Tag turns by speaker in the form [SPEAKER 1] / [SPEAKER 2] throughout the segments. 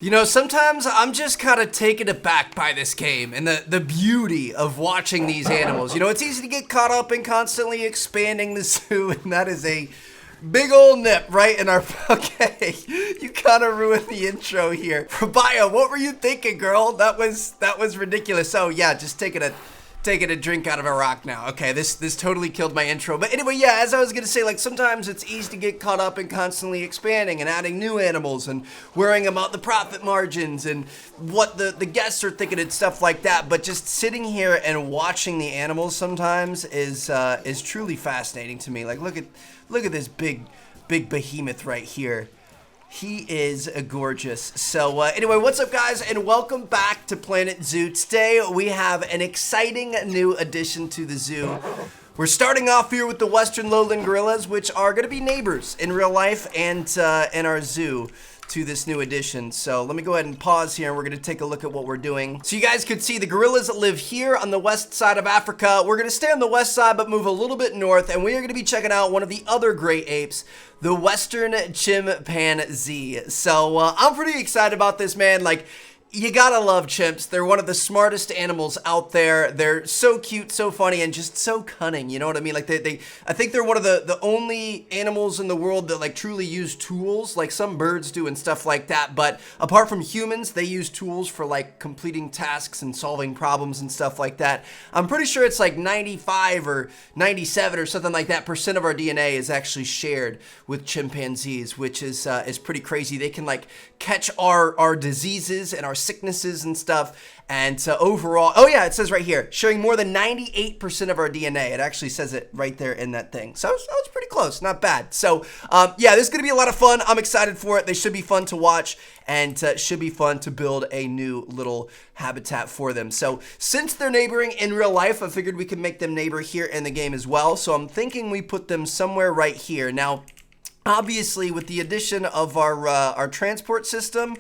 [SPEAKER 1] You know, sometimes I'm just kind of taken aback by this game and the beauty of watching these animals. You know, it's easy to get caught up in constantly expanding the zoo, and that is a big old nip right in our... Okay, you kind of ruined the intro here. Rabaya, what were you thinking, girl? That was ridiculous. Oh, yeah, just taking a drink out of a rock now. Okay, this totally killed my intro. But anyway, yeah, as I was gonna say, like, sometimes it's easy to get caught up in constantly expanding and adding new animals and worrying about the profit margins and what the guests are thinking and stuff like that. But just sitting here and watching the animals sometimes is truly fascinating to me. Like, look at this big behemoth right here. He is gorgeous. So anyway, what's up, guys, and welcome back to Planet Zoo. Today we have an exciting new addition to the zoo. We're starting off here with the Western lowland gorillas, which are going to be neighbors in real life and in our zoo to this new addition. So let me go ahead and pause here and we're gonna take a look at what we're doing. So you guys could see the gorillas that live here on the west side of Africa. We're gonna stay on the west side but move a little bit north, and we are gonna be checking out one of the other great apes, the Western chimpanzee. So I'm pretty excited about this, man. Like, you gotta love chimps. They're one of the smartest animals out there. They're so cute, so funny, and just so cunning, you know what I mean? Like, I think they're one of the only animals in the world that, like, truly use tools, like some birds do and stuff like that. But apart from humans, they use tools for, like, completing tasks and solving problems and stuff like that. I'm pretty sure it's like 95 or 97 or something like that % of our DNA is actually shared with chimpanzees, which is pretty crazy. They can, like, catch our diseases and our sicknesses and stuff. And overall, oh yeah, it says right here, sharing more than 98% of our DNA. It actually says it right there in that thing. So it's pretty close, not bad. So yeah, this is gonna be a lot of fun. I'm excited for it. They should be fun to watch, and should be fun to build a new little habitat for them. So since they're neighboring in real life, I figured we could make them neighbor here in the game as well. So I'm thinking we put them somewhere right here. Now, obviously, with the addition of our transport system,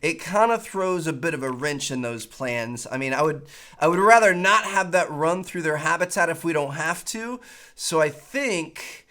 [SPEAKER 1] it kind of throws a bit of a wrench in those plans. I mean, I would rather not have that run through their habitat if we don't have to. So I think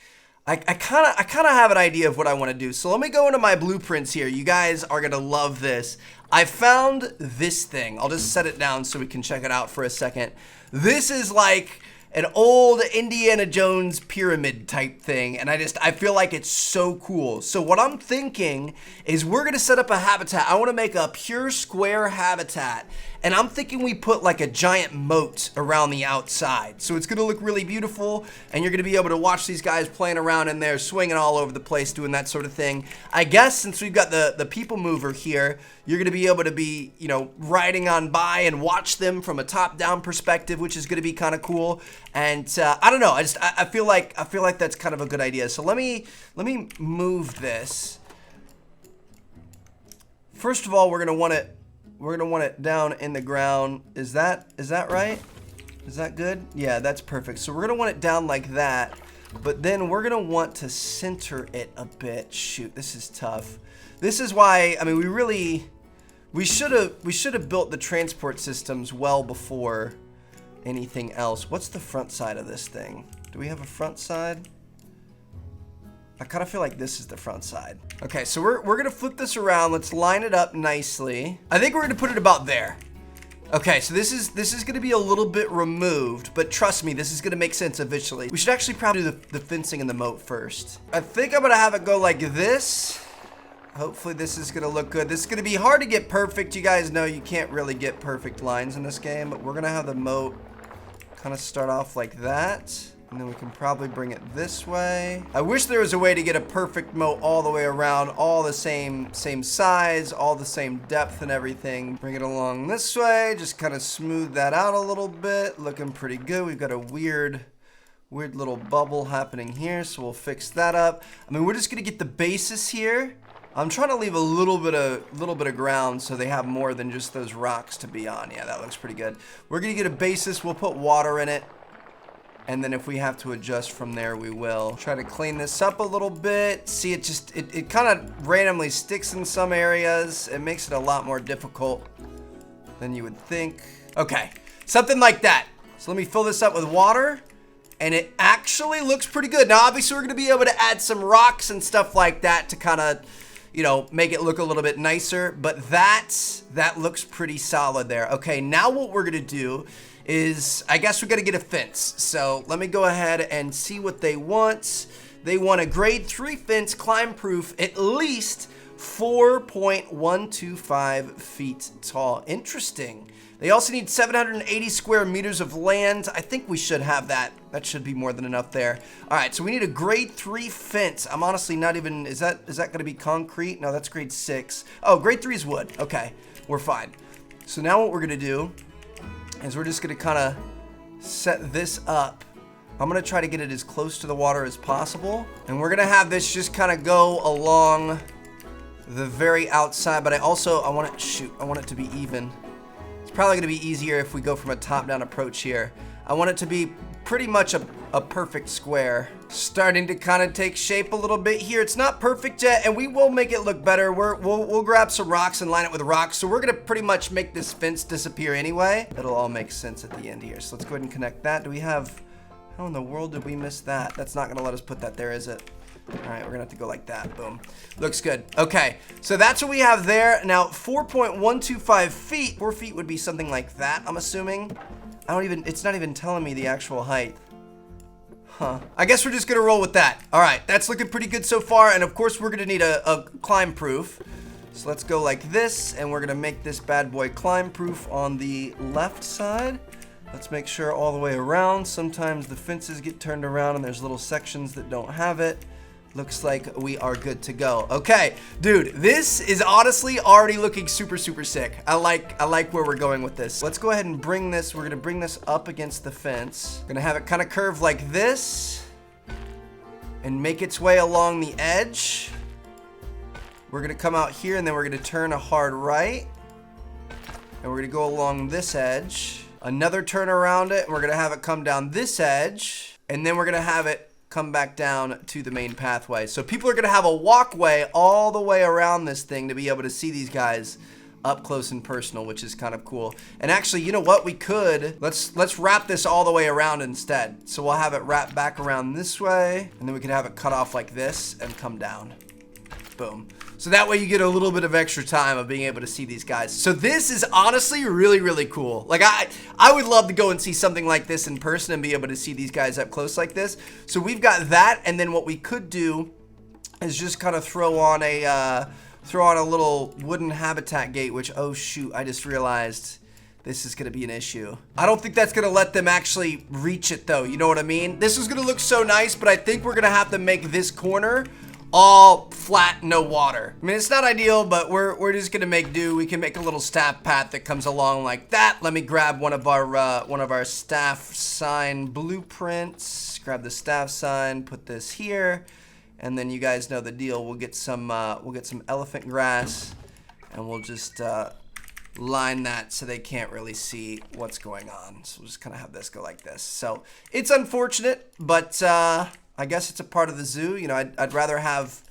[SPEAKER 1] I kind of have an idea of what I want to do. So let me go into my blueprints here. You guys are gonna love this. I found this thing. I'll just set it down so we can check it out for a second. This is like an old Indiana Jones pyramid type thing, and I feel like it's so cool. So what I'm thinking is we're gonna set up a habitat. I wanna make a pure square habitat, and I'm thinking we put like a giant moat around the outside. So it's gonna look really beautiful, and you're gonna be able to watch these guys playing around in there, swinging all over the place, doing that sort of thing. I guess since we've got the people mover here, you're gonna be able to be, you know, riding on by and watch them from a top-down perspective, which is gonna be kind of cool. And I don't know, I feel like that's kind of a good idea. So let me move this. First of all, we're gonna want it down in the ground. Is that right? Is that good? Yeah, that's perfect. So we're gonna want it down like that, but then we're gonna want to center it a bit. Shoot, this is tough. This is why, I mean, we should have built the transport systems well before anything else. What's the front side of this thing? Do we have a front side? I kind of feel like this is the front side. Okay, so we're gonna flip this around. Let's line it up nicely. I think we're gonna put it about there. Okay, so this is gonna be a little bit removed, but trust me, this is gonna make sense eventually. We should actually probably do the fencing and the moat first. I think I'm gonna have it go like this. Hopefully this is gonna look good. This is gonna be hard to get perfect. You guys know you can't really get perfect lines in this game, but we're gonna have the moat kind of start off like that. And then we can probably bring it this way. I wish there was a way to get a perfect moat all the way around, all the same size, all the same depth and everything. Bring it along this way, just kind of smooth that out a little bit. Looking pretty good. We've got a weird little bubble happening here, so we'll fix that up. I mean, we're just gonna get the basis here. I'm trying to leave a little bit of ground so they have more than just those rocks to be on. Yeah, that looks pretty good. We're gonna get a basis. We'll put water in it, and then if we have to adjust from there, we will. Try to clean this up a little bit. See, it kind of randomly sticks in some areas. It makes it a lot more difficult than you would think. Okay, something like that. So let me fill this up with water, and it actually looks pretty good. Now, obviously, we're gonna be able to add some rocks and stuff like that to kind of, you know, make it look a little bit nicer, but that looks pretty solid there. Okay, now what we're gonna do is, I guess we gotta get a fence. So let me go ahead and see what they want. They want a grade 3 fence, climb proof, at least 4.125 feet tall. Interesting. They also need 780 square meters of land. I think we should have that. That should be more than enough there. All right, so we need a grade 3 fence. I'm honestly not even, is that gonna be concrete? No, that's grade 6. Oh, grade 3 is wood. Okay, we're fine. So now what we're gonna do is we're just gonna kinda set this up. I'm gonna try to get it as close to the water as possible. And we're gonna have this just kinda go along the very outside, but I want it to be even. It's probably gonna be easier if we go from a top-down approach here. I want it to be pretty much a perfect square. Starting to kind of take shape a little bit here. It's not perfect yet, and we will make it look better. We'll grab some rocks and line it with rocks. So we're gonna pretty much make this fence disappear anyway. It'll all make sense at the end here. So let's go ahead and connect that. Do we have, how in the world did we miss that? That's not gonna let us put that there, is it? All right, we're gonna have to go like that. Boom. Looks good. Okay, so that's what we have there. Now, 4.125 feet. 4 feet would be something like that, I'm assuming. It's not even telling me the actual height. Huh. I guess we're just gonna roll with that. All right, that's looking pretty good so far. And of course, we're gonna need a climb proof. So let's go like this, and we're gonna make this bad boy climb proof on the left side. Let's make sure all the way around. Sometimes the fences get turned around and there's little sections that don't have it. Looks like we are good to go. Okay, dude, this is honestly already looking super, super sick. I like where we're going with this. Let's go ahead and bring this, we're gonna bring this up against the fence. Gonna have it kind of curve like this and make its way along the edge. We're gonna come out here and then we're gonna turn a hard right. And we're gonna go along this edge. Another turn around it, and we're gonna have it come down this edge. And then we're gonna have it come back down to the main pathway. So people are gonna have a walkway all the way around this thing to be able to see these guys up close and personal, which is kind of cool. And actually, you know what, we could, let's wrap this all the way around instead. So we'll have it wrap back around this way, and then we could have it cut off like this and come down. Boom. So that way you get a little bit of extra time of being able to see these guys. So this is honestly really, really cool. Like I would love to go and see something like this in person and be able to see these guys up close like this. So we've got that, and then what we could do is just kind of throw on a little wooden habitat gate, which, oh shoot, I just realized this is gonna be an issue. I don't think that's gonna let them actually reach it though, you know what I mean? This is gonna look so nice, but I think we're gonna have to make this corner all flat, no water. I mean, it's not ideal, but we're just gonna make do. We can make a little staff path that comes along like that. Let me grab one of our staff sign blueprints. Grab the staff sign, put this here, and then you guys know the deal. We'll get some elephant grass, and we'll just line that so they can't really see what's going on. So we'll just kind of have this go like this. So it's unfortunate, but I guess it's a part of the zoo. You know, I'd rather have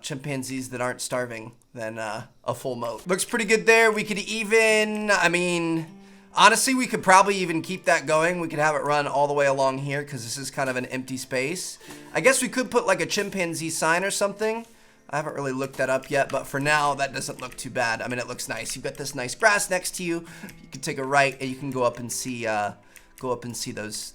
[SPEAKER 1] chimpanzees that aren't starving than a full moat. Looks pretty good there. We could even, I mean, honestly, we could probably even keep that going. We could have it run all the way along here because this is kind of an empty space. I guess we could put like a chimpanzee sign or something. I haven't really looked that up yet, but for now, that doesn't look too bad. I mean, it looks nice. You've got this nice grass next to you. You can take a right and you can go up and see those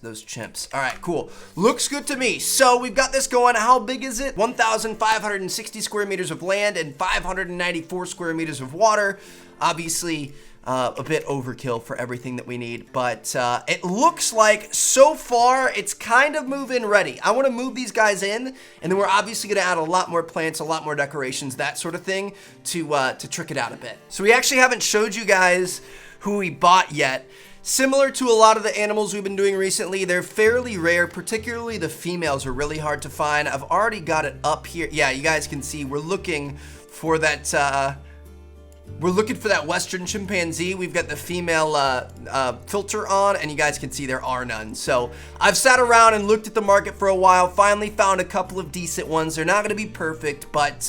[SPEAKER 1] chimps. All right, cool. Looks good to me. So we've got this going. How big is it? 1,560 square meters of land and 594 square meters of water. Obviously, a bit overkill for everything that we need, but it looks like so far it's kind of move-in ready. I want to move these guys in, and then we're obviously going to add a lot more plants, a lot more decorations, that sort of thing to trick it out a bit. So we actually haven't showed you guys who we bought yet. Similar to a lot of the animals we've been doing recently, they're fairly rare, particularly the females are really hard to find. I've already got it up here. Yeah, you guys can see we're looking for that Western chimpanzee. We've got the female filter on, and you guys can see there are none. So I've sat around and looked at the market for a while, finally found a couple of decent ones. They're not gonna be perfect, but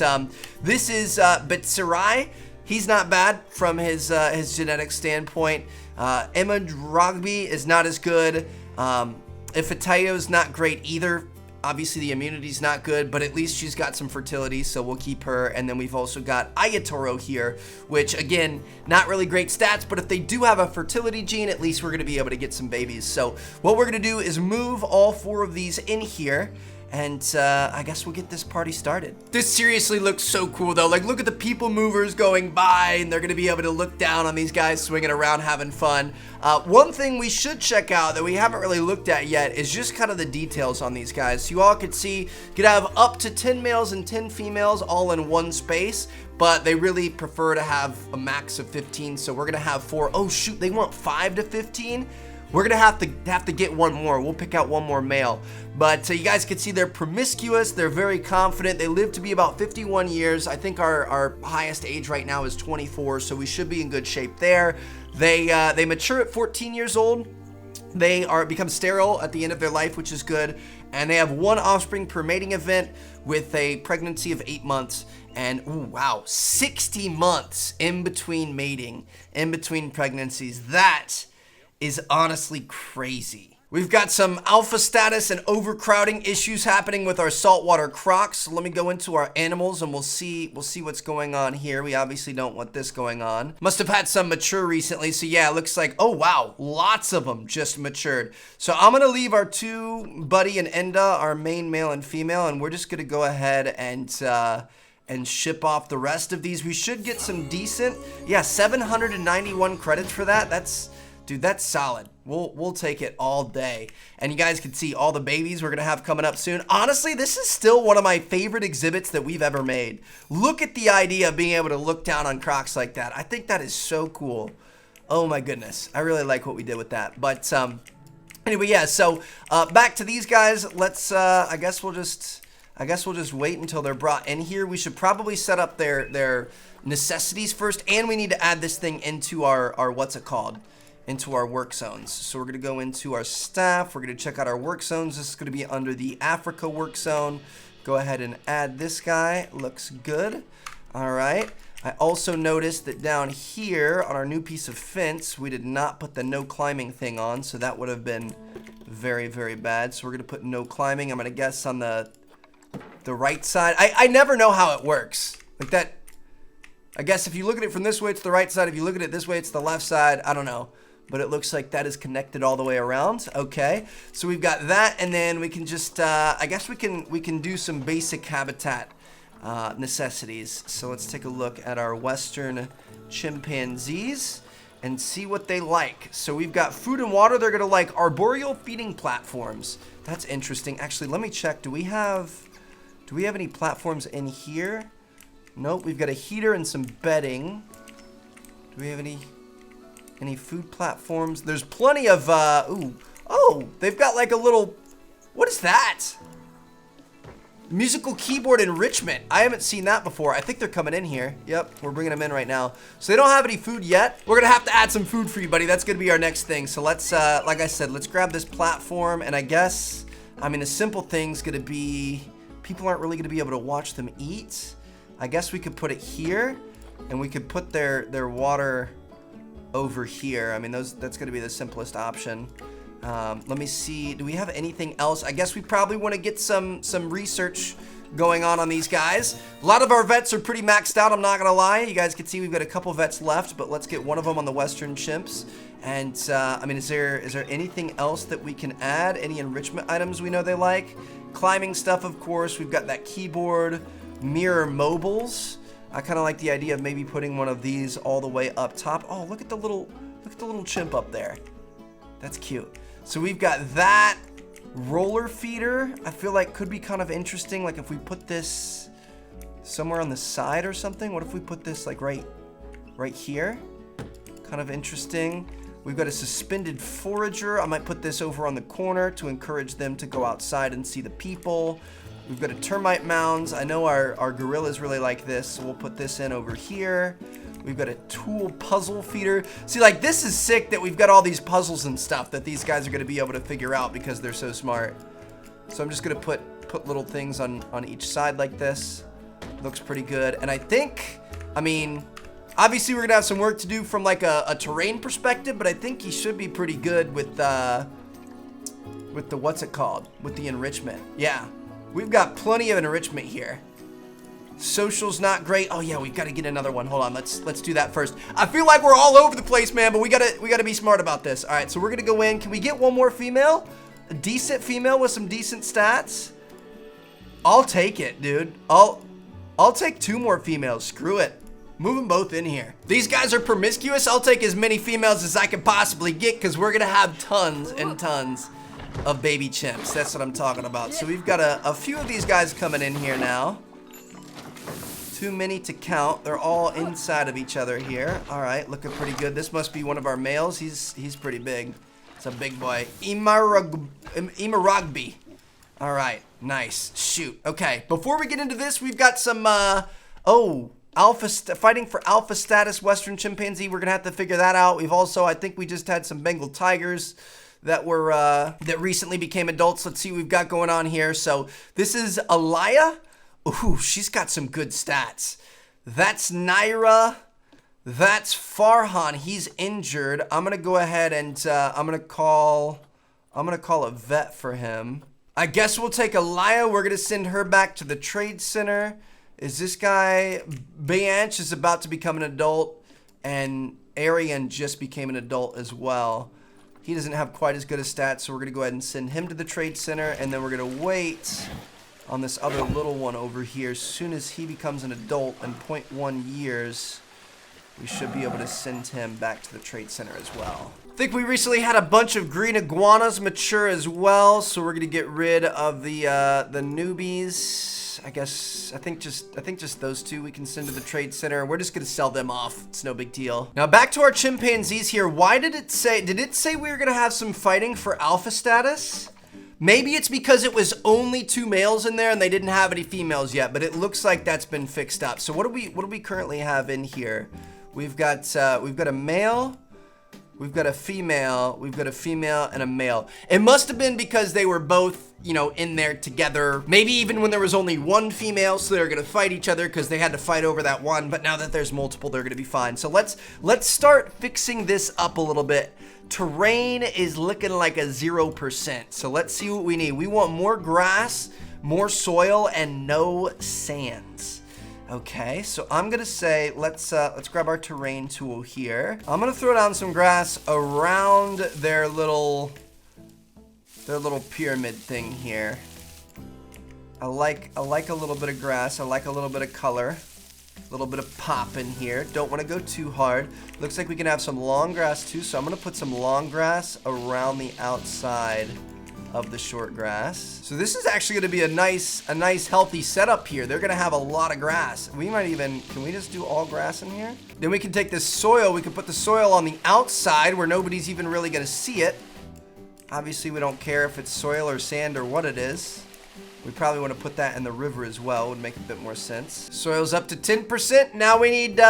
[SPEAKER 1] this is Bitsarai. He's not bad from his genetic standpoint. Emma Rugby is not as good. Ifatayo's not great either. Obviously, the immunity's not good, but at least she's got some fertility, so we'll keep her. And then we've also got Ayatoro here, which, again, not really great stats, but if they do have a fertility gene, at least we're going to be able to get some babies. So what we're going to do is move all 4 of these in here. And I guess we'll get this party started. This seriously looks so cool, though. Like, look at the people movers going by, and they're going to be able to look down on these guys swinging around having fun. One thing we should check out that we haven't really looked at yet is just kind of the details on these guys. So you all could see, you could have up to 10 males and 10 females all in one space, but they really prefer to have a max of 15, so we're going to have 4. Oh, shoot, they want 5 to 15? We're gonna have to get one more. We'll pick out one more male. But you guys can see they're promiscuous. They're very confident. They live to be about 51 years. I think our highest age right now is 24, so we should be in good shape there. They mature at 14 years old. They become sterile at the end of their life, which is good. And they have 1 offspring per mating event with a pregnancy of 8 months. And, ooh, wow, 60 months in between mating, in between pregnancies. That is honestly crazy. We've got some alpha status and overcrowding issues happening with our saltwater crocs. So let me go into our animals and we'll see what's going on here. We obviously don't want this going on. Must have had some mature recently. So yeah, it looks like, oh wow, lots of them just matured. So I'm gonna leave our 2, Buddy and Enda, our main male and female, and we're just gonna go ahead and ship off the rest of these. We should get some decent, yeah, 791 credits for that. Dude, that's solid. We'll take it all day. And you guys can see all the babies we're gonna have coming up soon. Honestly, this is still one of my favorite exhibits that we've ever made. Look at the idea of being able to look down on crocs like that. I think that is so cool. Oh my goodness. I really like what we did with that. But anyway, yeah, so back to these guys. Let's I guess we'll just wait until they're brought in here. We should probably set up their necessities first, and we need to add this thing into our what's it called? Into our work zones. So we're gonna go into our staff. We're gonna check out our work zones. This is gonna be under the Africa work zone. Go ahead and add this guy. Looks good. All right. I also noticed that down here on our new piece of fence, we did not put the no climbing thing on, so that would have been very, very bad. So we're gonna put no climbing. I'm gonna guess on the right side. I never know how it works. Like that, I guess if you look at it from this way, it's the right side. If you look at it this way, it's the left side. I don't know. But it looks like that is connected all the way around. Okay, so we've got that, and then we can just, I guess we can do some basic habitat necessities. So let's take a look at our western chimpanzees and see what they like. So we've got food and water. They're gonna like arboreal feeding platforms. That's interesting. Actually, let me check. Do we have any platforms in here? Nope. We've got a heater and some bedding. Do we have any food platforms? There's plenty of, ooh. Oh, they've got like a little, what is that? Musical keyboard enrichment. I haven't seen that before. I think they're coming in here. Yep, we're bringing them in right now. So they don't have any food yet. We're gonna have to add some food for you, buddy. That's gonna be our next thing. So let's, like I said, let's grab this platform, and I guess, I mean, a simple thing's gonna be, people aren't really gonna be able to watch them eat. I guess we could put it here, and we could put their water over here. I mean, that's going to be the simplest option. Let me see. Do we have anything else? I guess we probably want to get some research going on these guys. A lot of our vets are pretty maxed out, I'm not going to lie. You guys can see we've got a couple vets left, but let's get one of them on the western chimps. And, I mean, is there anything else that we can add? Any enrichment items we know they like? Climbing stuff, of course. We've got that keyboard, mirror mobiles. I kind of like the idea of maybe putting one of these all the way up top. Oh, look at the little chimp up there. That's cute. So we've got that roller feeder. I feel like could be kind of interesting. Like if we put this somewhere on the side or something. What if we put this like right here? Kind of interesting. We've got a suspended forager. I might put this over on the corner to encourage them to go outside and see the people. We've got a termite mounds. I know our gorillas really like this, so we'll put this in over here. We've got a tool puzzle feeder. See, like, this is sick that we've got all these puzzles and stuff that these guys are going to be able to figure out because they're so smart. So I'm just going to put little things on each side like this. Looks pretty good. And I think, I mean, obviously we're going to have some work to do from like a terrain perspective, but I think he should be pretty good with the, what's it called? With the enrichment. Yeah. We've got plenty of enrichment here. Social's not great. Oh yeah, we've got to get another one. Hold on, let's do that first. I feel like we're all over the place, man, but we gotta be smart about this. All right, so we're gonna go in. Can we get one more female? A decent female with some decent stats? I'll take it, dude. I'll take 2 more females. Screw it. Move them both in here. These guys are promiscuous. I'll take as many females as I can possibly get because we're gonna have tons and tons of baby chimps. That's what I'm talking about. So we've got a few of these guys coming in here now. Too many to count. They're all inside of each other here. All right, looking pretty good. This must be one of our males. He's pretty big. It's a big boy. Imaragbi. All right, nice. Shoot. Okay, before we get into this, we've got some, fighting for alpha status, Western chimpanzee. We're gonna have to figure that out. We've also, I think we just had some Bengal tigers that were, that recently became adults. Let's see what we've got going on here. So this is Alaya. Ooh, she's got some good stats. That's Naira. That's Farhan. He's injured. I'm gonna go ahead and I'm gonna call a vet for him. I guess we'll take Alaya. We're gonna send her back to the trade center. Is this guy Bayanch is about to become an adult, and Arian just became an adult as well. He doesn't have quite as good a stats, so we're gonna go ahead and send him to the trade center, and then we're gonna wait on this other little one over here. As soon as he becomes an adult in 0.1 years, we should be able to send him back to the trade center as well. I think we recently had a bunch of green iguanas mature as well, so we're gonna get rid of the newbies. I think just those 2 we can send to the trade center. We're just gonna sell them off. It's no big deal. Now back to our chimpanzees here. Why did it say we were gonna have some fighting for alpha status? Maybe it's because it was only 2 males in there and they didn't have any females yet, but it looks like that's been fixed up. So what do we currently have in here? We've got a male, we've got a female, and a male. It must have been because they were both, you know, in there together. Maybe even when there was only 1 female, so they're gonna fight each other because they had to fight over that one. But now that there's multiple, they're gonna be fine. So let's start fixing this up a little bit. Terrain is looking like a 0%. So let's see what we need. We want more grass, more soil, and no sands. Okay, so I'm gonna say let's grab our terrain tool here. I'm gonna throw down some grass around their little pyramid thing here. I like a little bit of grass. I like a little bit of color. A little bit of pop in here. Don't want to go too hard. Looks like we can have some long grass too, so I'm gonna put some long grass around the outside of the short grass. So this is actually gonna be a nice healthy setup here. They're gonna have a lot of grass. We might even, can we just do all grass in here? Then we can take this soil, we can put the soil on the outside where nobody's even really gonna see it. Obviously we don't care if it's soil or sand or what it is. We probably want to put that in the river as well. Would make a bit more sense. Soil's up to 10%. Now we need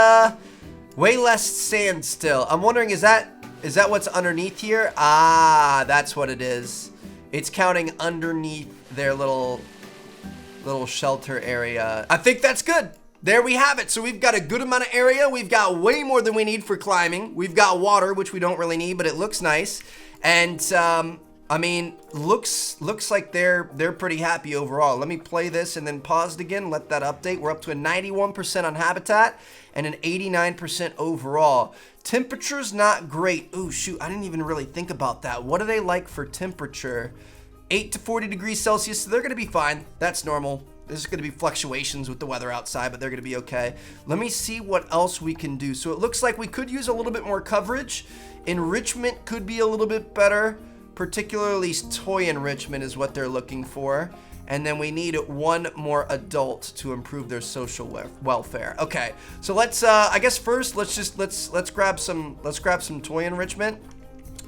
[SPEAKER 1] way less sand still. I'm wondering, is that what's underneath here? Ah, that's what it is. It's counting underneath their little shelter area. I think that's good. There we have it. So we've got a good amount of area. We've got way more than we need for climbing. We've got water, which we don't really need, but it looks nice. And I mean, looks like they're pretty happy overall. Let me play this and then pause it again, let that update. We're up to a 91% on habitat and an 89% overall. Temperature's not great. Ooh, shoot, I didn't even really think about that. What are they like for temperature? 8 to 40 degrees Celsius, so they're gonna be fine. That's normal. There's gonna be fluctuations with the weather outside, but they're gonna be okay. Let me see what else we can do. So it looks like we could use a little bit more coverage. Enrichment could be a little bit better. Particularly toy enrichment is what they're looking for. And then we need 1 more adult to improve their social welfare. Okay, so let's I guess first let's grab some toy enrichment.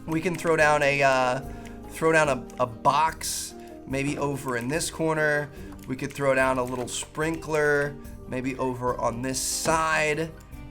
[SPEAKER 1] We can throw down a box maybe over in this corner. We could throw down a little sprinkler maybe over on this side.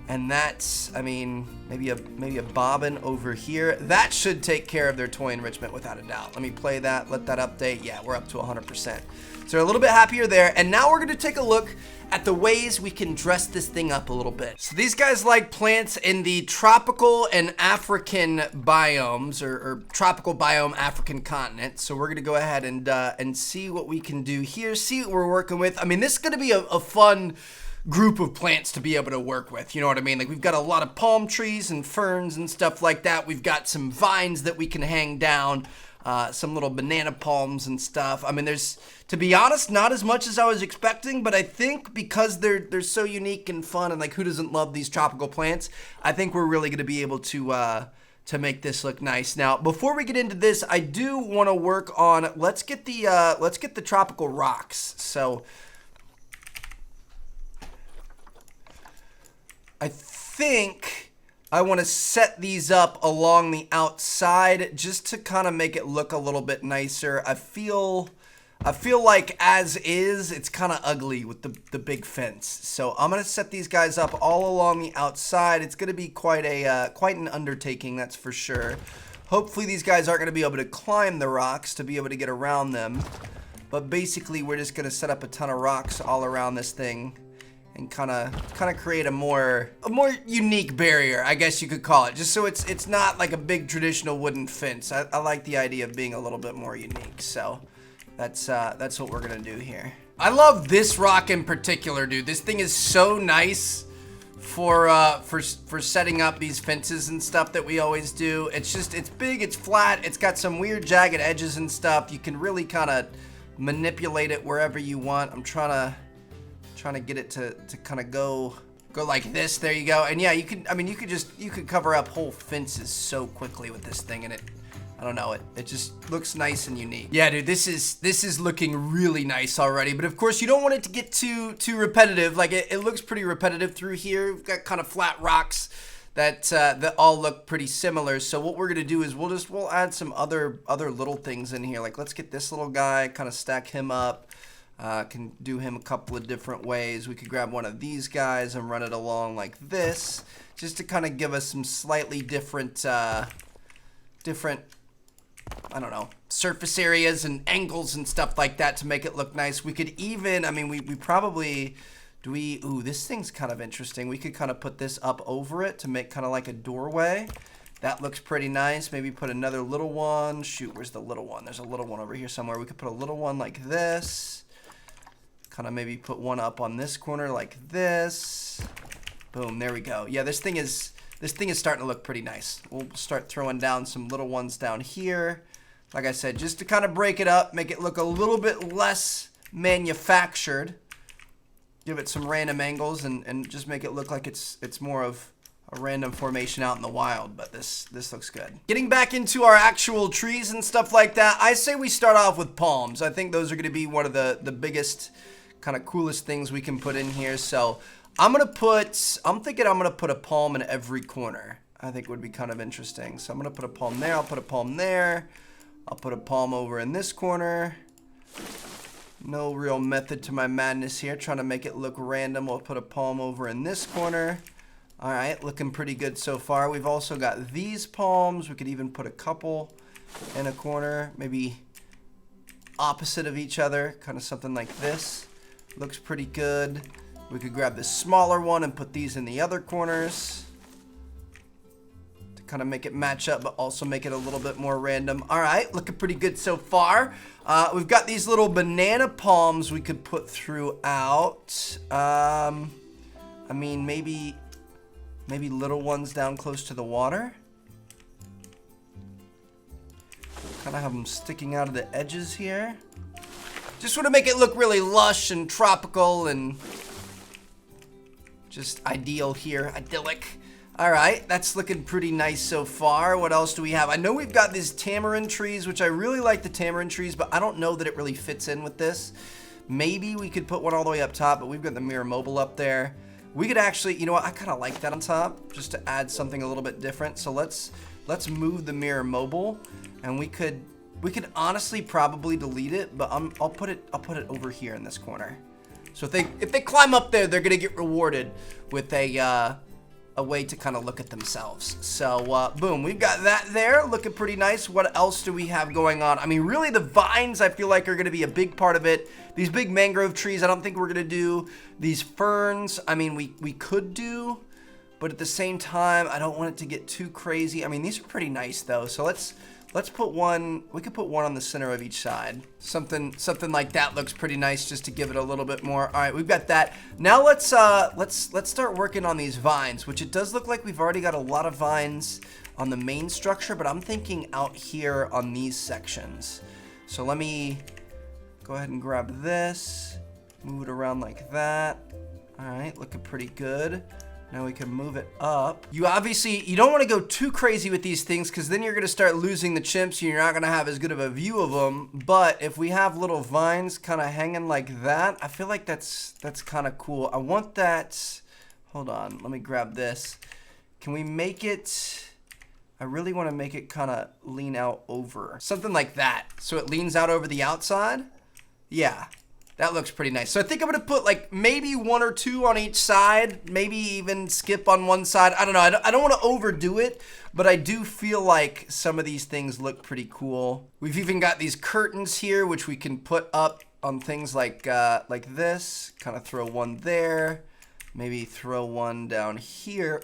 [SPEAKER 1] And that's, I mean, maybe a bobbin over here. That should take care of their toy enrichment without a doubt. Let me play that, let that update. Yeah, we're up to 100%. So we're a little bit happier there. And now we're gonna take a look at the ways we can dress this thing up a little bit. So these guys like plants in the tropical and African biomes, or tropical biome African continent. So we're gonna go ahead and see what we can do here, see what we're working with. I mean, this is gonna be a fun group of plants to be able to work with, you know what I mean? Like, we've got a lot of palm trees and ferns and stuff like that. We've got some vines that we can hang down, some little banana palms and stuff. I mean, there's, to be honest, not as much as I was expecting, but I think because they're so unique and fun, and like, who doesn't love these tropical plants? I think we're really going to be able to make this look nice. Now, before we get into this, I do want to work on, let's get the tropical rocks. So I think I want to set these up along the outside just to kind of make it look a little bit nicer. I feel like as is, it's kind of ugly with the big fence. So I'm going to set these guys up all along the outside. It's going to be quite an undertaking, that's for sure. Hopefully these guys aren't going to be able to climb the rocks to be able to get around them. But basically we're just going to set up a ton of rocks all around this thing and kind of create a more unique barrier, I guess you could call it, just so it's not like a big traditional wooden fence. I like the idea of being a little bit more unique, so that's what we're gonna do here. I love this rock in particular, dude. This thing is so nice for setting up these fences and stuff that we always do. It's big, it's flat, it's got some weird jagged edges and stuff. You can really kind of manipulate it wherever you want. I'm trying to get it to kind of go like this. There you go. And yeah, you could cover up whole fences so quickly with this thing, and I don't know, it just looks nice and unique. Yeah, dude, this is looking really nice already, but of course you don't want it to get too repetitive. Like, it looks pretty repetitive through here. We've got kind of flat rocks that all look pretty similar. So what we're gonna do is we'll add some other little things in here. Like, let's get this little guy, kind of stack him up. Can do him a couple of different ways. We could grab one of these guys and run it along like this, just to kind of give us some slightly different, I don't know, surface areas and angles and stuff like that to make it look nice. We could even, I mean, we probably, ooh, this thing's kind of interesting. We could kind of put this up over it to make kind of like a doorway. That looks pretty nice. Maybe put another little one. Shoot, where's the little one? There's a little one over here somewhere. We could put a little one like this. Kind of maybe put one up on this corner like this. Boom, there we go. Yeah, this thing is starting to look pretty nice. We'll start throwing down some little ones down here. Like I said, just to kind of break it up, make it look a little bit less manufactured. Give it some random angles and just make it look like it's more of a random formation out in the wild, but this looks good. Getting back into our actual trees and stuff like that, I say we start off with palms. I think those are gonna be one of the biggest, kind of coolest things we can put in here. So I'm thinking I'm gonna put a palm in every corner. I think it would be kind of interesting. So I'm gonna put a palm there, I'll put a palm there, I'll put a palm over in this corner. No real method to my madness here, trying to make it look random. I'll put a palm over in this corner. All right, looking pretty good so far. We've also got these palms. We could even put a couple in a corner, maybe opposite of each other, kind of something like this. Looks pretty good. We could grab this smaller one and put these in the other corners to kind of make it match up, but also make it a little bit more random. All right, looking pretty good so far. We've got these little banana palms we could put throughout. I mean, maybe little ones down close to the water. Kind of have them sticking out of the edges here. Just want to make it look really lush and tropical and just ideal here, idyllic. All right, that's looking pretty nice so far. What else do we have? I know we've got these tamarind trees, which I really like the tamarind trees, but I don't know that it really fits in with this. Maybe we could put one all the way up top, but we've got the mirror mobile up there. We could actually, you know what, I kind of like that on top, just to add something a little bit different. So let's move the mirror mobile, and we could honestly probably delete it, but I'll put it over here in this corner. So if they climb up there, they're gonna get rewarded with a a way to kind of look at themselves. So, boom, we've got that there, looking pretty nice. What else do we have going on? I mean, really, the vines, I feel like, are going to be a big part of it. These big mangrove trees, I don't think we're going to do. These ferns, I mean, we could do, but at the same time, I don't want it to get too crazy. I mean, these are pretty nice, though. So let's put one, we could put one on the center of each side. Something like that looks pretty nice just to give it a little bit more. All right, we've got that. Now let's start working on these vines, which it does look like we've already got a lot of vines on the main structure, but I'm thinking out here on these sections. So let me go ahead and grab this, move it around like that. All right, looking pretty good. Now we can move it up. You don't want to go too crazy with these things because then you're going to start losing the chimps and you're not going to have as good of a view of them. But if we have little vines kind of hanging like that, I feel like that's kind of cool. I want that. Hold on. Let me grab this. Can we make it? I really want to make it kind of lean out over. Something like that. So it leans out over the outside. Yeah. That looks pretty nice. So I think I'm going to put like maybe one or two on each side. Maybe even skip on one side. I don't know. I don't want to overdo it. But I do feel like some of these things look pretty cool. We've even got these curtains here, which we can put up on things like this. Kind of throw one there. Maybe throw one down here.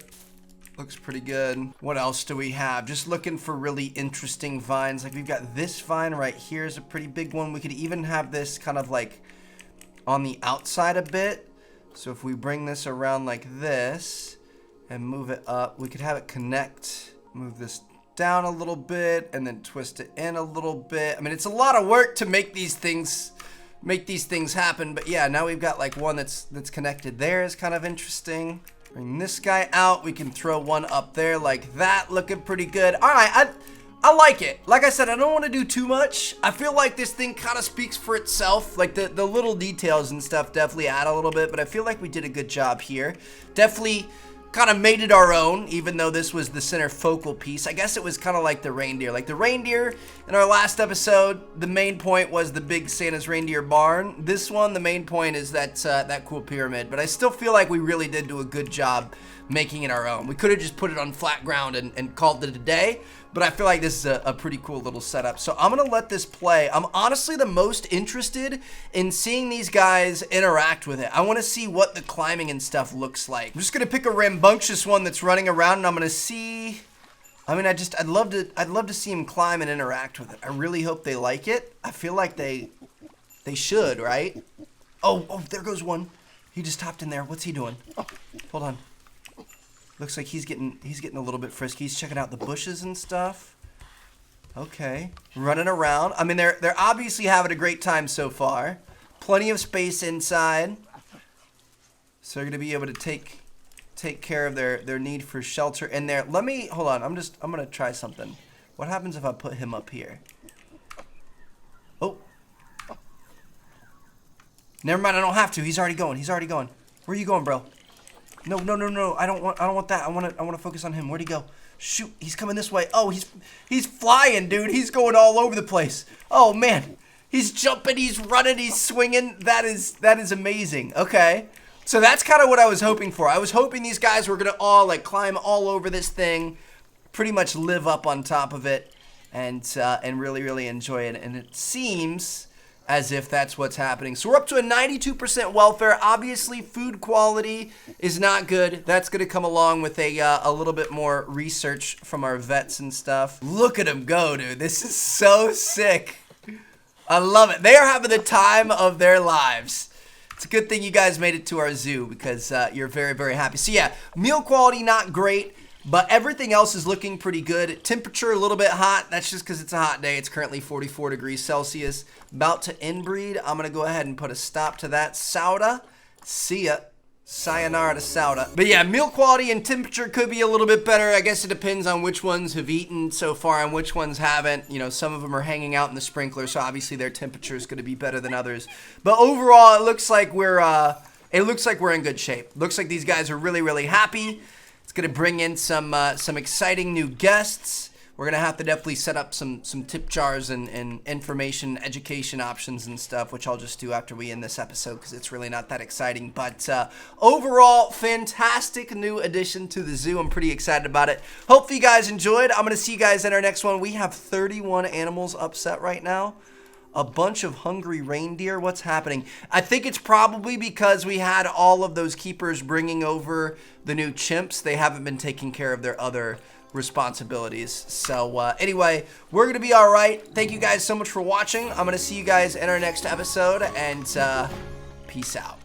[SPEAKER 1] Looks pretty good. What else do we have? Just looking for really interesting vines. Like we've got this vine right here is a pretty big one. We could even have this kind of like on the outside a bit. So if we bring this around like this and move it up, we could have it connect. Move this down a little bit and then twist it in a little bit. I mean, it's a lot of work to make these things happen. But yeah, now we've got like one that's connected there is kind of interesting. Bring this guy out. We can throw one up there like that. Looking pretty good. All right, I like it. Like I said, I don't want to do too much. I feel like this thing kind of speaks for itself. Like the little details and stuff definitely add a little bit, but I feel like we did a good job here. Definitely kind of made it our own, even though this was the center focal piece. I guess it was kind of like the reindeer. Like the reindeer in our last episode, the main point was the big Santa's reindeer barn. This one, the main point is that cool pyramid. But I still feel like we really did do a good job making it our own. We could have just put it on flat ground and called it a day. But I feel like this is a pretty cool little setup. So I'm going to let this play. I'm honestly the most interested in seeing these guys interact with it. I want to see what the climbing and stuff looks like. I'm just going to pick a rambunctious one that's running around and I'm going to see. I mean, I'd love to see him climb and interact with it. I really hope they like it. I feel like they should, right? Oh, there goes one. He just hopped in there. What's he doing? Oh, hold on. Looks like he's getting a little bit frisky. He's checking out the bushes and stuff. Okay, running around. I mean, they're obviously having a great time so far. Plenty of space inside, so they're gonna be able to take care of their need for shelter in there. Let me hold on. I'm gonna try something. What happens if I put him up here? Oh, never mind. I don't have to. He's already going. Where are you going, bro? No. I don't want that. I want to focus on him. Where'd he go? Shoot, he's coming this way. Oh, he's flying, dude. He's going all over the place. Oh man, he's jumping, he's running, he's swinging. That is amazing. Okay, so that's kind of what I was hoping for. I was hoping these guys were gonna all like climb all over this thing, pretty much live up on top of it, and really enjoy it. And it seems as if that's what's happening. So we're up to a 92% welfare. Obviously, food quality is not good. That's going to come along with a little bit more research from our vets and stuff. Look at them go, dude. This is so sick. I love it. They are having the time of their lives. It's a good thing you guys made it to our zoo because you're very happy. So yeah, meal quality not great, but everything else is looking pretty good. Temperature a little bit hot. That's just because it's a hot day. It's currently 44 degrees Celsius. About to inbreed. I'm going to go ahead and put a stop to that. Sauda. See ya. Sayonara to Sauda. But yeah, meal quality and temperature could be a little bit better. I guess it depends on which ones have eaten so far and which ones haven't. You know, some of them are hanging out in the sprinkler, so obviously their temperature is going to be better than others. But overall, it looks like we're in good shape. Looks like these guys are really happy. It's going to bring in some exciting new guests. we're gonna have to definitely set up some tip jars and information education options and stuff, which I'll just do after we end this episode because it's really not that exciting. But overall, fantastic new addition to the zoo. I'm pretty excited about it. Hope you guys enjoyed. I'm gonna see you guys in our next one. We have 31 animals upset right now. A bunch of hungry reindeer. What's happening? I think it's probably because we had all of those keepers bringing over the new chimps. They haven't been taking care of their other responsibilities. So anyway, we're gonna be all right. Thank you guys so much for watching. I'm gonna see you guys in our next episode, and peace out.